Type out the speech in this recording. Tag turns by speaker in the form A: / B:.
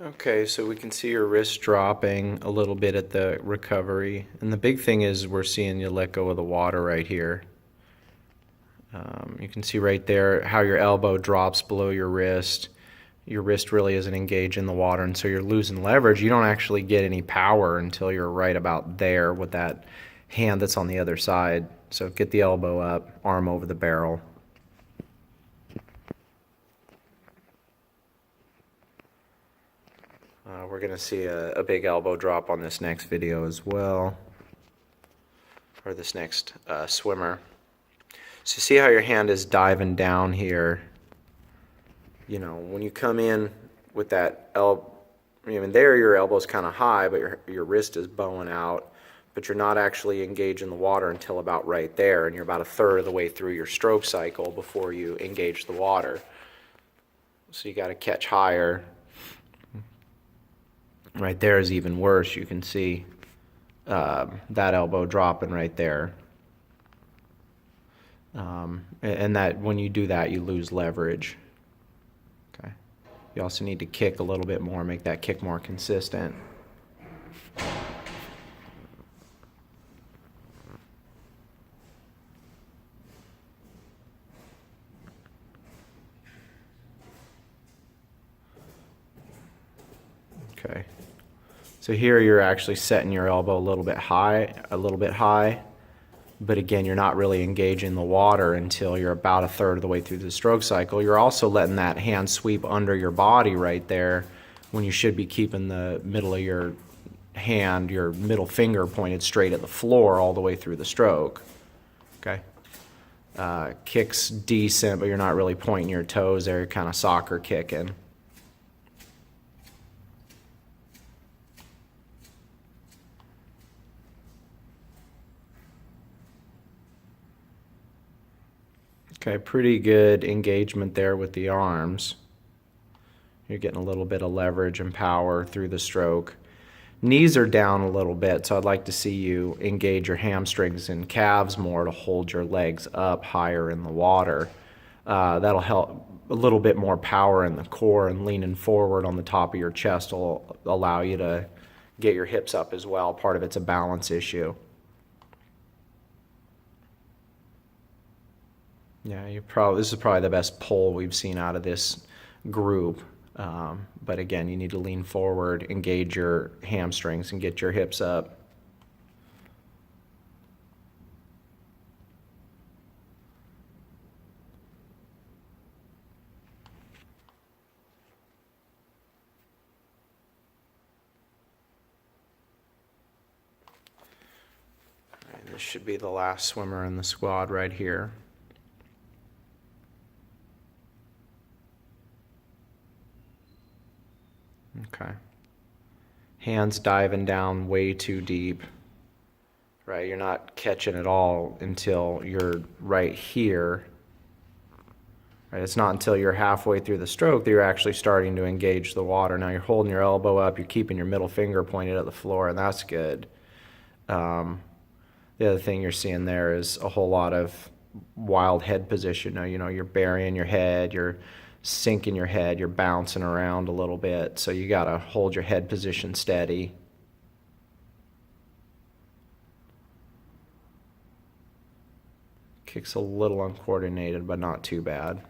A: Okay, so we can see your wrist dropping a little bit at the recovery. And the big thing is we're seeing you let go of the water right here. You can see right there how your elbow drops below your wrist. Your wrist really isn't engaged in the water, and so you're losing leverage. You don't actually get any power until you're right about there with that hand that's on the other side. So get the elbow up, arm over the barrel. We're going to see a big elbow drop on this next video as well, or this next swimmer. So see how your hand is diving down here. You know, when you come in with that elbow, I mean, there your elbow's kind of high, but your wrist is bowing out, but you're not actually engaged in the water until about right there, and you're about a third of the way through your stroke cycle before you engage the water. So you got to catch higher. Right there is even worse. You can see that elbow dropping right there. And that when you do that, you lose leverage. Okay. You also need to kick a little bit more, make that kick more consistent. Okay. So here you're actually setting your elbow a little bit high, but again, you're not really engaging the water until you're about a third of the way through the stroke cycle. You're also letting that hand sweep under your body right there when you should be keeping the middle of your hand, your middle finger pointed straight at the floor all the way through the stroke. Okay. Kicks decent, but you're not really pointing your toes there. You're kind of soccer kicking. Okay, pretty good engagement there with the arms. You're getting a little bit of leverage and power through the stroke. Knees are down a little bit, so I'd like to see you engage your hamstrings and calves more to hold your legs up higher in the water. That'll help a little bit more power in the core, and leaning forward on the top of your chest will allow you to get your hips up as well. Part of it's a balance issue. Yeah, this is probably the best pull we've seen out of this group. But again, you need to lean forward, engage your hamstrings, and get your hips up. And this should be the last swimmer in the squad right here. Okay. Hands diving down way too deep. Right, you're not catching it all until you're right here. Right, it's not until you're halfway through the stroke that you're actually starting to engage the water. Now you're holding your elbow up, you're keeping your middle finger pointed at the floor, and that's good. The other thing you're seeing there is a whole lot of wild head position. Now, you know, you're burying your head, you're sinking your head, you're bouncing around a little bit, so you got to hold your head position steady. Kicks a little uncoordinated, but not too bad.